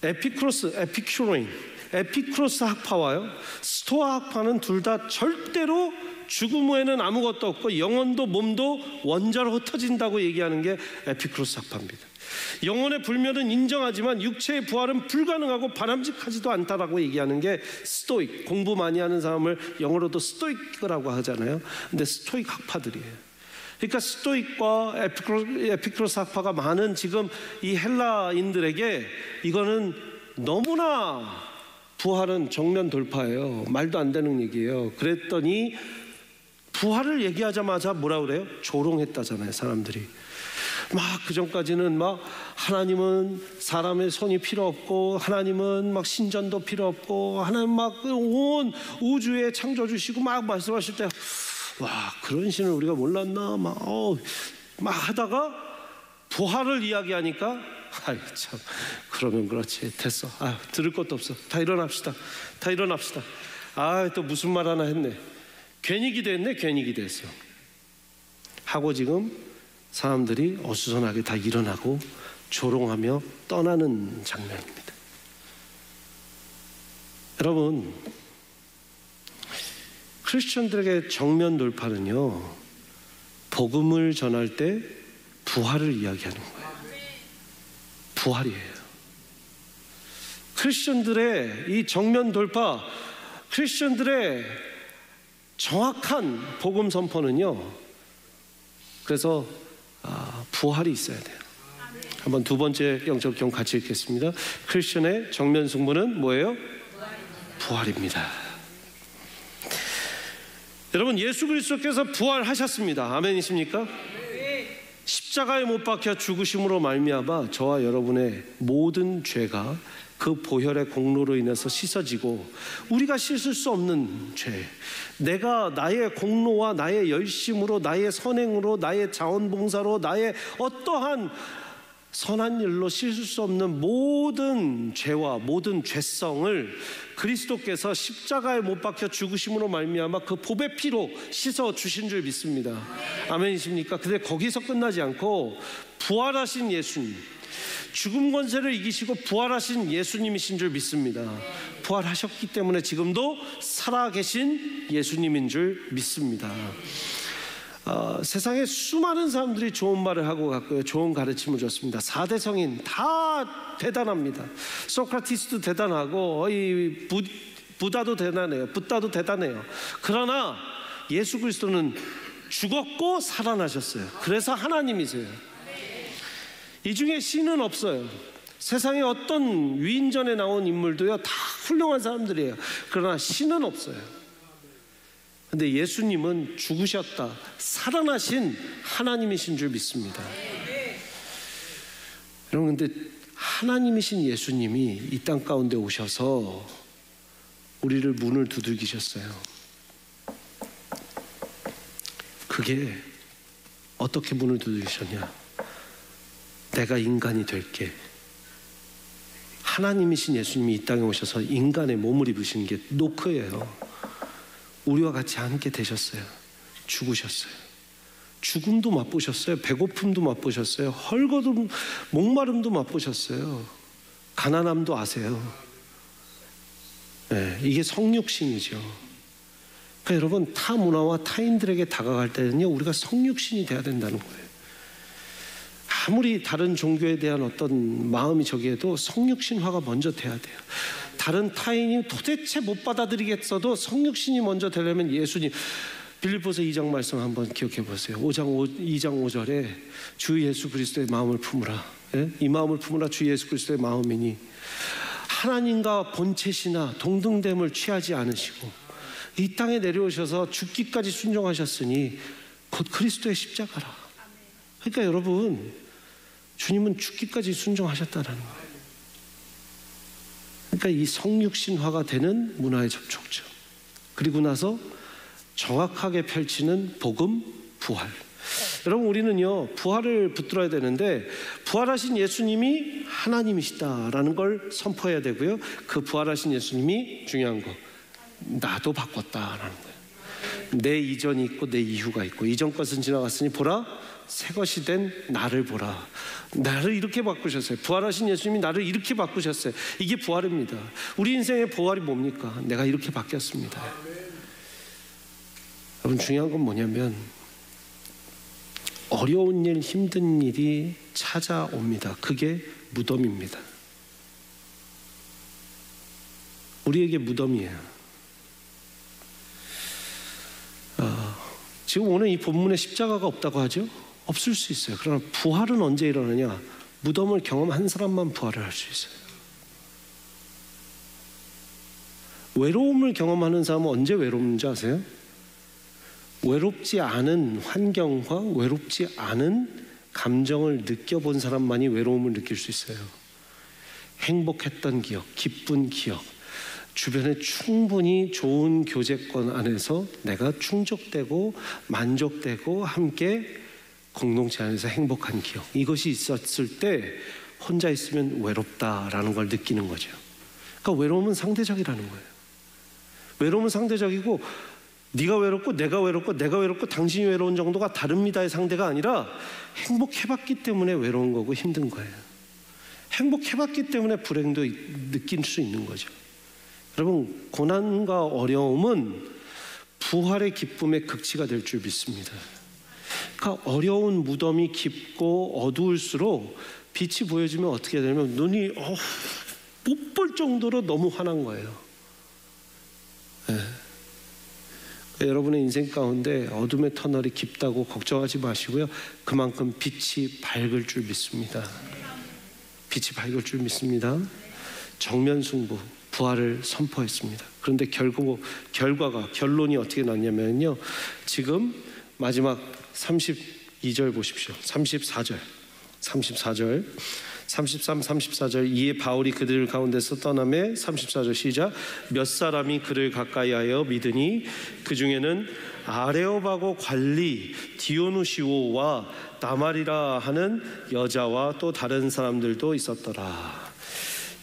에피쿠로스 학파와요 스토아 학파는 둘 다 절대로 죽음 후에는 아무것도 없고 영혼도 몸도 원자로 흩어진다고 얘기하는 게 에피쿠로스 학파입니다. 영혼의 불멸은 인정하지만 육체의 부활은 불가능하고 바람직하지도 않다라고 얘기하는 게 스토익, 공부 많이 하는 사람을 영어로도 스토익이라고 하잖아요. 근데 스토익 학파들이에요. 그러니까 스토익과 에피쿠로스 학파가 많은 지금 이 헬라인들에게 이거는 너무나 부활은 정면 돌파예요. 말도 안 되는 얘기예요. 그랬더니 부활을 얘기하자마자 뭐라 그래요? 조롱했다잖아요, 사람들이. 막 그전까지는 막 하나님은 사람의 손이 필요 없고, 하나님은 막 신전도 필요 없고, 하나님 막 온 우주에 창조주시고 막 말씀하실 때, 와, 그런 신을 우리가 몰랐나? 막 하다가 부활을 이야기하니까, 아이 참, 그러면 그렇지, 됐어. 들을 것도 없어. 다 일어납시다. 다 일어납시다. 또 무슨 말 하나 했네. 괜히 기대했네. 괜히 기대했어. 하고 지금 사람들이 어수선하게 다 일어나고 조롱하며 떠나는 장면입니다. 여러분, 크리스천들에게 정면 돌파는요, 복음을 전할 때 부활을 이야기하는 거예요. 부활이에요. 크리스천들의 이 정면 돌파, 크리스천들의 정확한 복음 선포는요, 그래서 부활이 있어야 돼요. 한번 두 번째 영적 경험 같이 읽겠습니다. 크리스천의 정면 승부는 뭐예요? 부활입니다. 여러분, 예수 그리스도께서 부활하셨습니다. 아멘이십니까? 십자가에 못 박혀 죽으심으로 말미암아 저와 여러분의 모든 죄가 그 보혈의 공로로 인해서 씻어지고, 우리가 씻을 수 없는 죄, 내가 나의 공로와 나의 열심으로, 나의 선행으로, 나의 자원봉사로, 나의 어떠한 선한 일로 씻을 수 없는 모든 죄와 모든 죄성을 그리스도께서 십자가에 못 박혀 죽으심으로 말미암아 그 보배 피로 씻어 주신 줄 믿습니다. 아멘이십니까? 근데 거기서 끝나지 않고 부활하신 예수님, 죽음 권세를 이기시고 부활하신 예수님이신 줄 믿습니다. 부활하셨기 때문에 지금도 살아계신 예수님인 줄 믿습니다. 세상에 수많은 사람들이 좋은 말을 하고 갔고요, 좋은 가르침을 줬습니다. 4대 성인 다 대단합니다. 소크라티스도 대단하고, 이 부다도 대단해요, 붓다도 대단해요. 그러나 예수 그리스도는 죽었고 살아나셨어요. 그래서 하나님이세요. 이 중에 신은 없어요. 세상에 어떤 위인전에 나온 인물도요, 다 훌륭한 사람들이에요. 그러나 신은 없어요. 근데 예수님은 죽으셨다 살아나신 하나님이신 줄 믿습니다. 여러분, 근데 하나님이신 예수님이 이 땅 가운데 오셔서 우리를 문을 두들기셨어요. 그게 어떻게 문을 두들기셨냐? 내가 인간이 될게. 하나님이신 예수님이 이 땅에 오셔서 인간의 몸을 입으신 게 노크예요. 우리와 같이 함께 되셨어요. 죽으셨어요. 죽음도 맛보셨어요. 배고픔도 맛보셨어요. 헐거움, 목마름도 맛보셨어요. 가난함도 아세요. 네, 이게 성육신이죠. 그러니까 여러분, 타 문화와 타인들에게 다가갈 때는요, 우리가 성육신이 돼야 된다는 거예요. 아무리 다른 종교에 대한 어떤 마음이 저기에도 성육신화가 먼저 돼야 돼요. 다른 타인이 도대체 못 받아들이겠어도 성육신이 먼저 되려면 예수님, 빌립보서 2장 말씀 한번 기억해 보세요. 2장 5절에 주 예수 그리스도의 마음을 품으라. 예? 이 마음을 품으라. 주 예수 그리스도의 마음이니 하나님과 본체시나 동등됨을 취하지 않으시고 이 땅에 내려오셔서 죽기까지 순종하셨으니 곧 그리스도의 십자가라. 그러니까 여러분, 주님은 죽기까지 순종하셨다는 거예요. 그러니까 이 성육신화가 되는 문화의 접촉점, 그리고 나서 정확하게 펼치는 복음, 부활. 여러분, 우리는요 부활을 붙들어야 되는데, 부활하신 예수님이 하나님이시다라는 걸 선포해야 되고요, 그 부활하신 예수님이 중요한 거, 나도 바꿨다라는 거예요. 내 이전이 있고 내 이후가 있고, 이전 것은 지나갔으니 보라 새 것이 된 나를 보라. 나를 이렇게 바꾸셨어요. 부활하신 예수님이 나를 이렇게 바꾸셨어요. 이게 부활입니다. 우리 인생의 부활이 뭡니까? 내가 이렇게 바뀌었습니다. 여러분, 중요한 건 뭐냐면, 어려운 일, 힘든 일이 찾아옵니다. 그게 무덤입니다. 우리에게 무덤이에요. 지금 오늘 이 본문에 십자가가 없다고 하죠? 없을 수 있어요. 그러나 부활은 언제 일어나냐? 무덤을 경험한 사람만 부활을 할 수 있어요. 외로움을 경험하는 사람은 언제 외로운지 아세요? 외롭지 않은 환경과 외롭지 않은 감정을 느껴본 사람만이 외로움을 느낄 수 있어요. 행복했던 기억, 기쁜 기억, 주변에 충분히 좋은 교제권 안에서 내가 충족되고 만족되고 함께 공동체 안에서 행복한 기억, 이것이 있었을 때 혼자 있으면 외롭다라는 걸 느끼는 거죠. 그러니까 외로움은 상대적이라는 거예요. 외로움은 상대적이고 네가 외롭고 내가 외롭고 내가 외롭고 당신이 외로운 정도가 다릅니다의 상대가 아니라 행복해봤기 때문에 외로운 거고 힘든 거예요. 행복해봤기 때문에 불행도 느낄 수 있는 거죠. 여러분, 고난과 어려움은 부활의 기쁨의 극치가 될 줄 믿습니다. 그러니까 어려운 무덤이 깊고 어두울수록 빛이 보여지면 어떻게 되냐면 눈이 못 볼 정도로 너무 환한 거예요. 네. 여러분의 인생 가운데 어둠의 터널이 깊다고 걱정하지 마시고요. 그만큼 빛이 밝을 줄 믿습니다. 빛이 밝을 줄 믿습니다. 정면 승부, 부활을 선포했습니다. 그런데 결론이 어떻게 났냐면요. 지금 마지막 32절 보십시오. 34절, 33, 34절. 이에 바울이 그들 가운데서 떠나매 34절 시작. 몇 사람이 그를 가까이하여 믿으니 그 중에는 아레오바고 관리 디오누시오와 다말이라 하는 여자와 또 다른 사람들도 있었더라.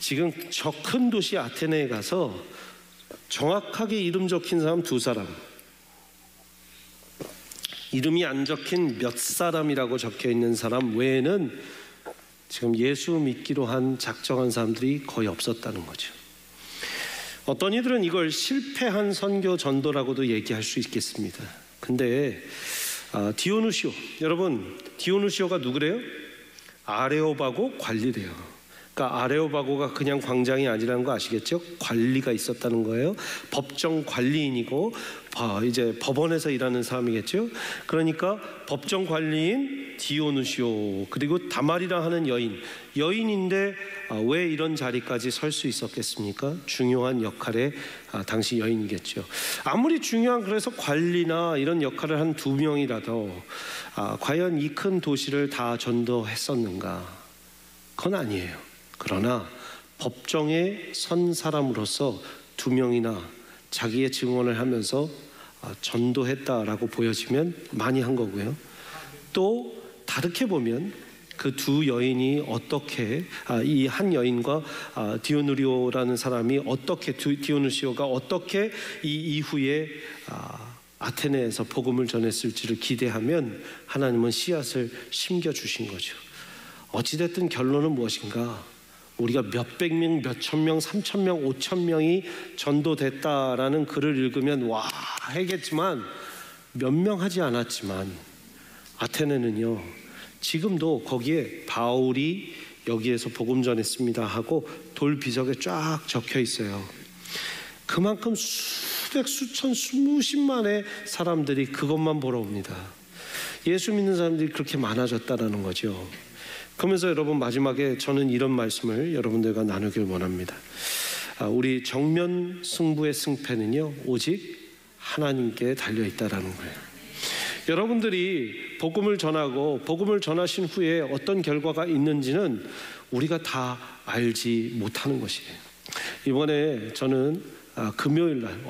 지금 저 큰 도시 아테네에 가서 정확하게 이름 적힌 사람 두 사람, 이름이 안 적힌 몇 사람이라고 적혀 있는 사람 외에는 지금 예수 믿기로 한 작정한 사람들이 거의 없었다는 거죠. 어떤 이들은 이걸 실패한 선교 전도라고도 얘기할 수 있겠습니다. 근데 디오누시오, 여러분 디오누시오가 누구래요? 아레오바고 관리래요. 그러니까 아레오바고가 그냥 광장이 아니라는 거 아시겠죠? 관리가 있었다는 거예요. 법정 관리인이고 이제 법원에서 일하는 사람이겠죠. 그러니까 법정 관리인 디오누시오, 그리고 다말이라 하는 여인인데 왜 이런 자리까지 설 수 있었겠습니까? 중요한 역할의 당시 여인이겠죠. 아무리 중요한 그래서 관리나 이런 역할을 한 두 명이라도 과연 이 큰 도시를 다 전도했었는가? 그건 아니에요. 그러나 법정에 선 사람으로서 두 명이나 자기의 증언을 하면서 전도했다라고 보여지면 많이 한 거고요. 또 다르게 보면 그 두 여인이 어떻게 이 한 여인과 디오누리오라는 사람이 어떻게 디오누시오가 어떻게 이 이후에 아테네에서 복음을 전했을지를 기대하면 하나님은 씨앗을 심겨주신 거죠. 어찌됐든 결론은 무엇인가? 우리가 몇백 명, 몇천 명, 3천 명, 5천 명이 전도됐다라는 글을 읽으면 와 하겠지만 몇 명 하지 않았지만 아테네는요, 지금도 거기에 바울이 여기에서 복음 전했습니다 하고 돌 비석에 쫙 적혀 있어요. 그만큼 수백, 수천, 수십만의 사람들이 그것만 보러 옵니다. 예수 믿는 사람들이 그렇게 많아졌다라는 거죠. 그러면서 여러분, 마지막에 저는 이런 말씀을 여러분들과 나누길 원합니다. 우리 정면 승부의 승패는요, 오직 하나님께 달려있다라는 거예요. 여러분들이 복음을 전하고 복음을 전하신 후에 어떤 결과가 있는지는 우리가 다 알지 못하는 것이에요. 이번에 저는 금요일날,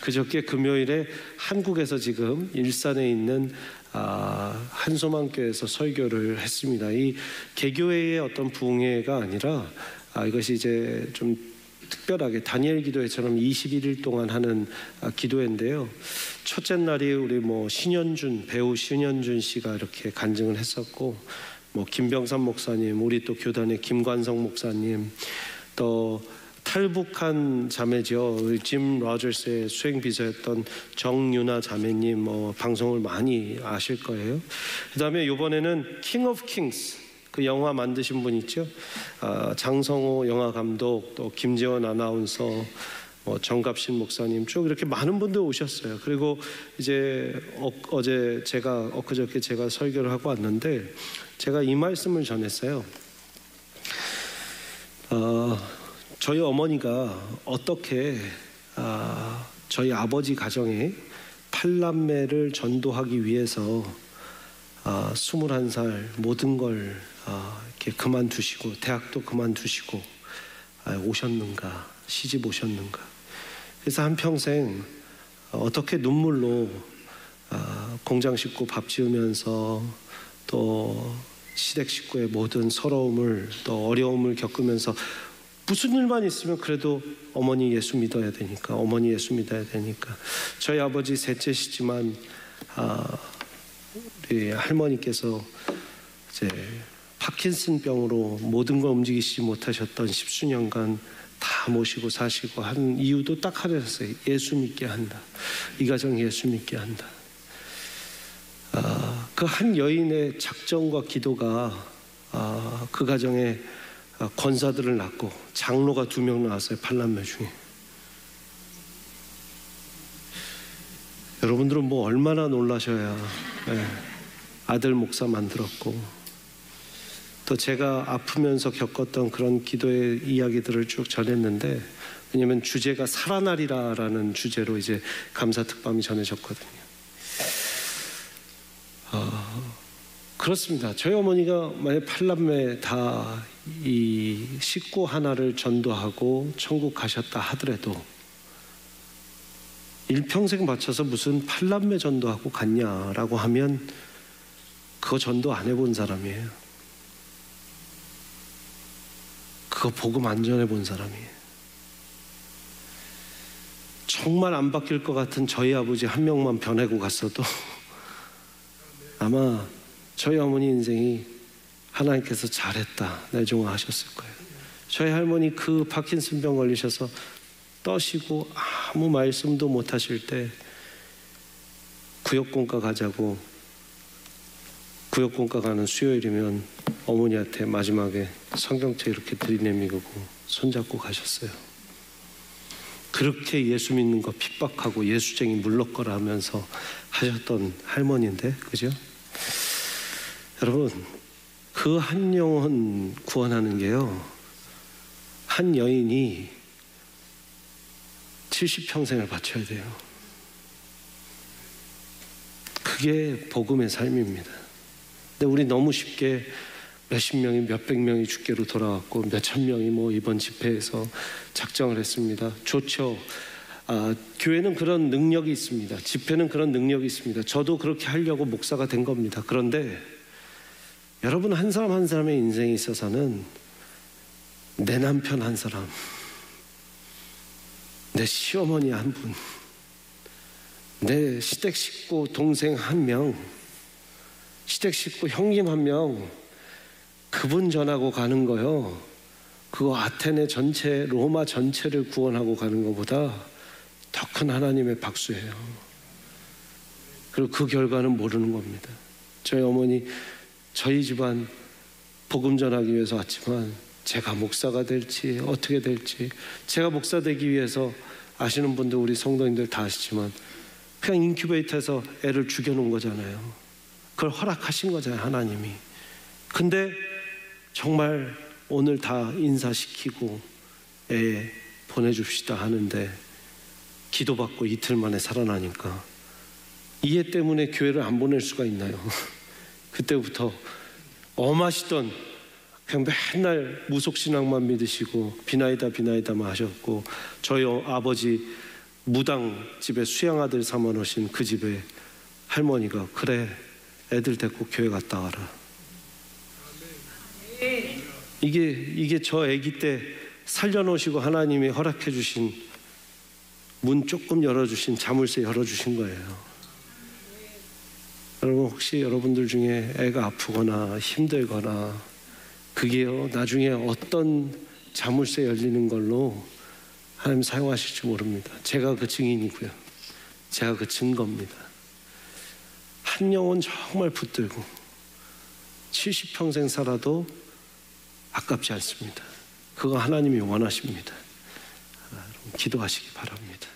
그저께 금요일에 한국에서 지금 일산에 있는 한소망교회에서 설교를 했습니다. 이 개교회의 어떤 부흥회가 아니라 이것이 이제 좀 특별하게 다니엘 기도회처럼 21일 동안 하는 기도회인데요. 첫째 날이 우리 배우 신현준 씨가 이렇게 간증을 했었고, 김병삼 목사님, 우리 또 교단의 김관성 목사님, 또 탈북한 자매죠. 짐 로저스의 수행 비서였던 정유나 자매님 방송을 많이 아실 거예요. 그다음에 이번에는 킹 오브 킹스, 그 영화 만드신 분 있죠. 장성호 영화 감독, 또 김재원 아나운서, 정갑신 목사님 쭉 이렇게 많은 분들 오셨어요. 그리고 이제 엊그저께 제가 설교를 하고 왔는데 제가 이 말씀을 전했어요. 저희 어머니가 어떻게 저희 아버지 가정에 팔남매를 전도하기 위해서 21살 모든 걸 이렇게 그만두시고 대학도 그만두시고 오셨는가, 시집 오셨는가. 그래서 한평생 어떻게 눈물로 공장 식구 밥 지으면서 또 시댁 식구의 모든 서러움을 또 어려움을 겪으면서 무슨 일만 있으면 그래도 어머니 예수 믿어야 되니까, 어머니 예수 믿어야 되니까. 저희 아버지 셋째시지만 우리 할머니께서 이제 파킨슨병으로 모든 걸 움직이시지 못하셨던 10수년간 다 모시고 사시고 한 이유도 딱 하나였어요. 예수 믿게 한다. 이 가정 예수 믿게 한다. 그 한 여인의 작정과 기도가 그 가정에 권사들을 낳고 장로가 2명 나왔어요. 팔남매 중에. 여러분들은 뭐 얼마나 놀라셔야 아들 목사 만들었고, 또 제가 아프면서 겪었던 그런 기도의 이야기들을 쭉 전했는데, 왜냐하면 주제가 살아나리라라는 주제로 이제 감사 특밤이 전해졌거든요. 그렇습니다. 저희 어머니가 만약 팔남매 다 이 식구 하나를 전도하고 천국 가셨다 하더라도 일평생 바쳐서 무슨 팔남매 전도하고 갔냐라고 하면 그거 전도 안 해본 사람이에요. 그거 복음 안 전해본 사람이에요. 정말 안 바뀔 것 같은 저희 아버지 한 명만 변하고 갔어도 아마 저희 어머니 인생이 하나님께서 잘했다 내종하셨을 거예요. 저희 할머니 그 파킨슨병 걸리셔서 떠시고 아무 말씀도 못 하실 때 구역공과 가자고, 구역공과 가는 수요일이면 어머니한테 마지막에 성경책 이렇게 들이내미고 손잡고 가셨어요. 그렇게 예수 믿는 거 핍박하고 예수쟁이 물러거라 하면서 하셨던 할머니인데, 그죠? 여러분, 그 한 영혼 구원하는 게요, 한 여인이 70평생을 바쳐야 돼요. 그게 복음의 삶입니다. 근데 우리 너무 쉽게 몇십 명이 몇백 명이 주께로 돌아왔고 몇천 명이 뭐 이번 집회에서 작정을 했습니다. 좋죠. 교회는 그런 능력이 있습니다. 집회는 그런 능력이 있습니다. 저도 그렇게 하려고 목사가 된 겁니다. 그런데 여러분, 한 사람 한 사람의 인생에 있어서는 내 남편 한 사람, 내 시어머니 한 분, 내 시댁 식구 동생 한 명, 시댁 식구 형님 한 명, 그분 전하고 가는 거요, 그거 아테네 전체, 로마 전체를 구원하고 가는 것보다 더 큰 하나님의 박수예요. 그리고 그 결과는 모르는 겁니다. 저희 어머니 저희 집안 복음 전하기 위해서 왔지만 제가 목사가 될지 어떻게 될지, 제가 목사 되기 위해서 아시는 분들 우리 성도님들 다 아시지만 그냥 인큐베이터에서 애를 죽여놓은 거잖아요. 그걸 허락하신 거잖아요, 하나님이. 근데 정말 오늘 다 인사시키고 애 보내줍시다 하는데 기도받고 이틀 만에 살아나니까 이해 때문에 교회를 안 보낼 수가 있나요? 그때부터 엄하시던, 그냥 맨날 무속신앙만 믿으시고 비나이다만 하셨고, 저희 아버지 무당 집에 수양아들 삼아 놓으신 그 집에 할머니가 그래 애들 데리고 교회 갔다 와라. 이게 저 아기 때 살려놓으시고 하나님이 허락해 주신, 문 조금 열어주신, 자물쇠 열어주신 거예요. 여러분, 혹시 여러분들 중에 애가 아프거나 힘들거나 그게요 나중에 어떤 자물쇠 열리는 걸로 하나님 사용하실지 모릅니다. 제가 그 증인이고요, 제가 그 증거입니다. 한 영혼 정말 붙들고 70평생 살아도 아깝지 않습니다. 그거 하나님이 원하십니다. 여러분, 기도하시기 바랍니다.